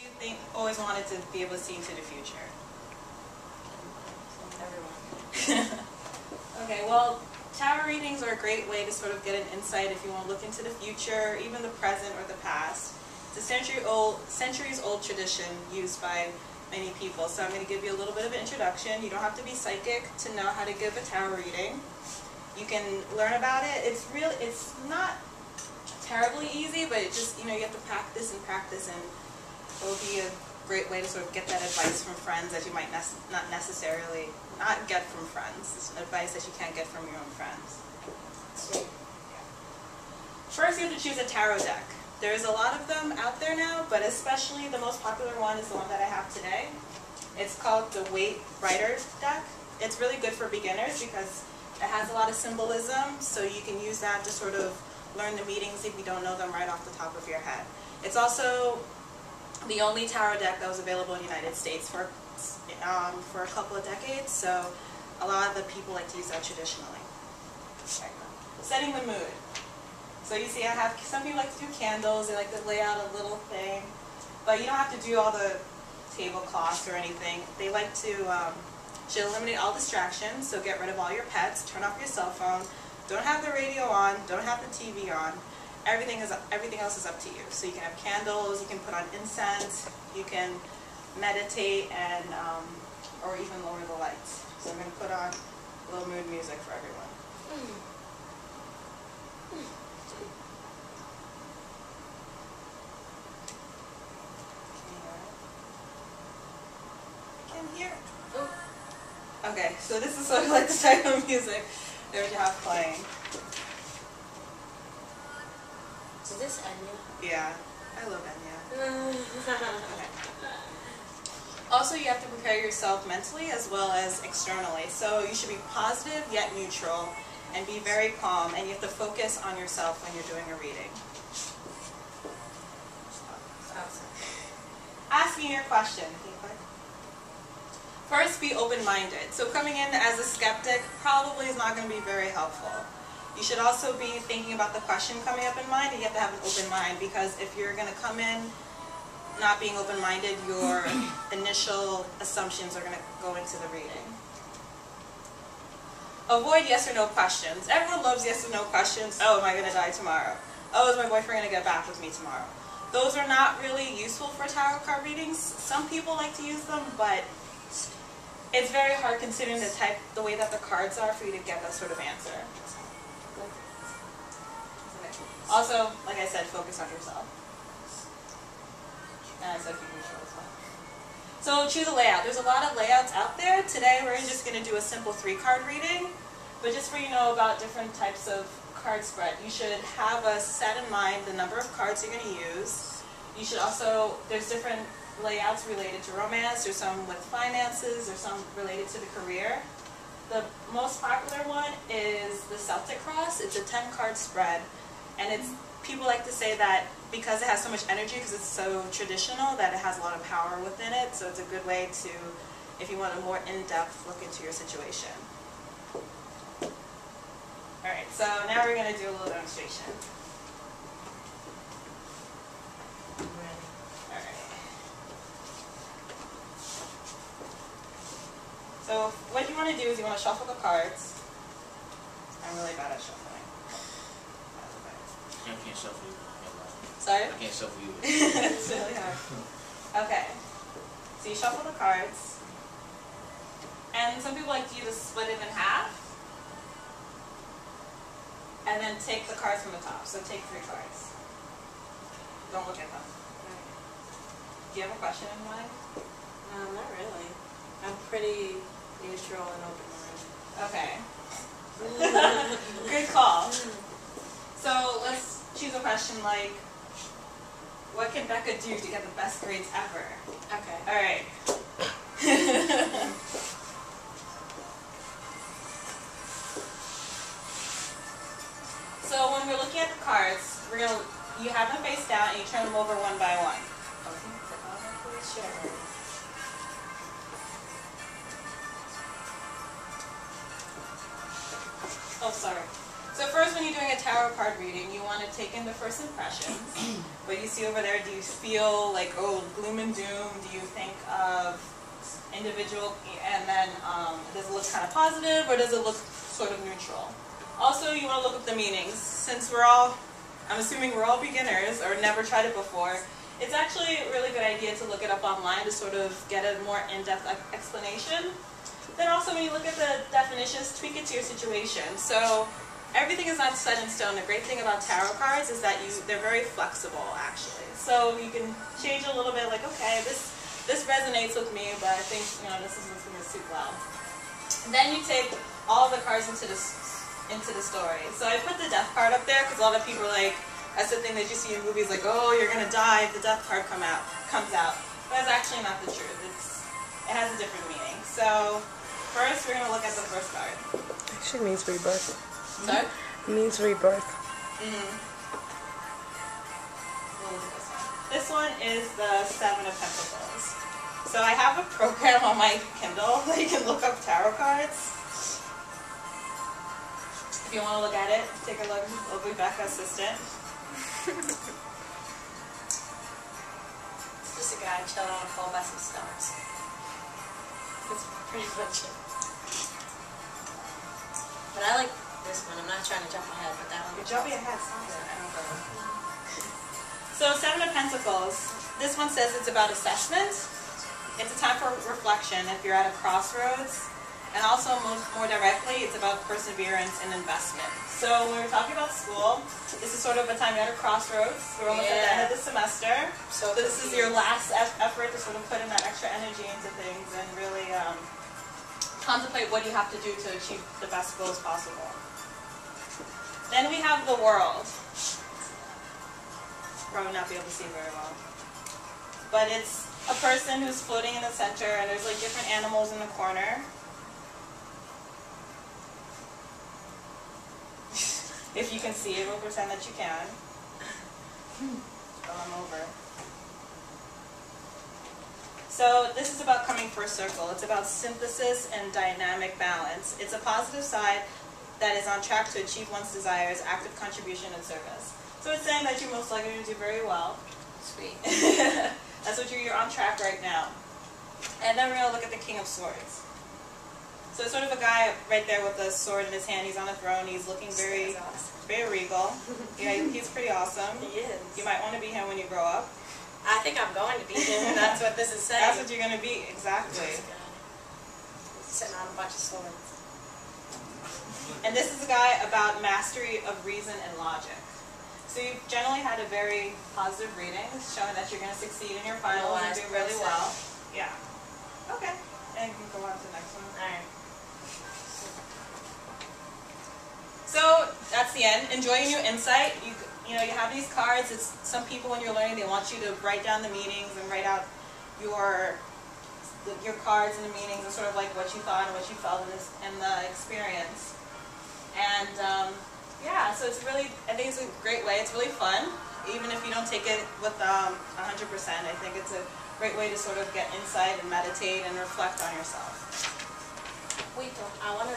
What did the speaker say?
you think always wanted to be able to see into the future? Everyone. Okay, well, tarot readings are a great way to sort of get an insight if you want to look into the future, even the present or the past. It's a centuries-old tradition used by many people. So I'm going to give you a little bit of an introduction. You don't have to be psychic to know how to give a tarot reading. You can learn about it. It's not terribly easy, but it just, you have to practice, and it will be a great way to sort of get that advice from friends that you might not necessarily get from friends. It's advice that you can't get from your own friends. First, you have to choose a tarot deck. There's a lot of them out there now, but especially the most popular one is the one that I have today. It's called the Waite Rider deck. It's really good for beginners because it has a lot of symbolism, so you can use that to sort of learn the meanings if you don't know them right off the top of your head. It's also the only tarot deck that was available in the United States for a couple of decades, so a lot of the people like to use that traditionally. Setting the mood. So you see, I have some people like to do candles. They like to lay out a little thing, but you don't have to do all the tablecloths or anything. They like to should eliminate all distractions. So get rid of all your pets. Turn off your cell phone. Don't have the radio on. Don't have the TV on. Everything else is up to you. So you can have candles. You can put on incense. You can meditate and or even lower the lights. So I'm going to put on a little mood music for everyone. Okay, so this is sort of like the type of music that you have playing. Is this Enya? Yeah, I love Enya. Okay. Also, you have to prepare yourself mentally as well as externally. So you should be positive yet neutral and be very calm, and you have to focus on yourself when you're doing a reading. Asking your question. First, be open-minded. So coming in as a skeptic probably is not going to be very helpful. You should also be thinking about the question coming up in mind, and you have to have an open mind, because if you're going to come in not being open-minded, your initial assumptions are going to go into the reading. Avoid yes or no questions. Everyone loves yes or no questions. Oh, am I going to die tomorrow? Oh, is my boyfriend going to get back with me tomorrow? Those are not really useful for tarot card readings. Some people like to use them, but it's very hard considering the way that the cards are for you to get that sort of answer. Also, like I said, focus on yourself. And I said be neutral as well. So choose a layout. There's a lot of layouts out there. Today we're just going to do a simple 3-card reading. But just for you know about different types of card spread, you should have a set in mind the number of cards you're going to use. You should also, there's different layouts related to romance, there's some with finances, there's some related to the career. The most popular one is the Celtic Cross. It's a 10-card spread, and people like to say that because it has so much energy, because it's so traditional, that it has a lot of power within it, so it's a good way to, if you want a more in-depth look into your situation. Alright, so now we're going to do a little demonstration. So what you want to do is you want to shuffle the cards. I'm really bad at shuffling. I can't shuffle you. Sorry? I can't shuffle you. It's really hard. Okay. So you shuffle the cards. And some people like to use a split it in half. And then take the cards from the top. So take 3 cards. Don't look at them. Do you have a question in mind? No, not really. I'm pretty neutral and open-minded. Okay. Good call. So let's choose a question like, what can Becca do to get the best grades ever? Okay. All right. So when we're looking at the cards, you have them face down and you turn them over one by one. Sure. Oh, sorry. So first, when you're doing a tarot card reading, you want to take in the first impressions. What you see over there, do you feel like, oh, gloom and doom? Do you think of individual, and then does it look kind of positive, or does it look sort of neutral? Also, you want to look up the meanings. Since I'm assuming we're all beginners, or never tried it before, it's actually a really good idea to look it up online to sort of get a more in-depth explanation. Then also, when you look at the definitions, tweak it to your situation. So everything is not set in stone. The great thing about tarot cards is that they're very flexible, actually. So you can change a little bit, like, okay, this resonates with me, but I think, this is what's going to suit well. Then you take all the cards into the story. So I put the death card up there because a lot of people are like, that's the thing that you see in movies, like, oh, you're going to die if the death card comes out. But that's actually not the truth. It has a different meaning. So first, we're going to look at the first card. Actually means rebirth. Sorry? It means rebirth. This one is the Seven of Pentacles. So I have a program on my Kindle that you can look up tarot cards. If you want to look at it, take a look. I'll be back assistant. It's just a guy chilling on a pole by some stones. That's pretty much it. But I like this one. I'm not trying to jump ahead, but that one. You're jumping ahead. So Seven of Pentacles. This one says it's about assessment. It's a time for reflection if you're at a crossroads. And also, more directly, it's about perseverance and investment. So when we're talking about school, this is sort of a time you're at a crossroads. We're almost at the end of the semester. So this is your last effort to sort of put in that extra energy into things and really contemplate what you have to do to achieve the best goals possible. Then we have the World. Probably not be able to see very well. But it's a person who's floating in the center, and there's like different animals in the corner. If you can see it, we'll pretend that you can. Throw them over. So this is about coming full circle. It's about synthesis and dynamic balance. It's a positive side that is on track to achieve one's desires, active contribution, and service. So it's saying that you're most likely to do very well. Sweet. That's what you're on track right now. And then we're going to look at the King of Swords. So it's sort of a guy right there with a sword in his hand. He's on a throne. He's looking very regal. Yeah, he's pretty awesome. He is. You might want to be him when you grow up. I think I'm going to be him. That's what this is saying. That's what you're going to be, exactly. Sitting on a bunch of swords. And this is a guy about mastery of reason and logic. So you've generally had a very positive reading, showing that you're going to succeed in your finals and do really well. Yeah. Okay. And you can go on to the next one. All right. So that's the end. Enjoy your new insight. You know, you have these cards. It's some people when you're learning, they want you to write down the meanings and write out your cards and the meanings and sort of like what you thought and what you felt in the experience. And yeah, so it's really, I think it's a great way. It's really fun, even if you don't take it with 100%. I think it's a great way to sort of get insight and meditate and reflect on yourself. Wait, I wonder.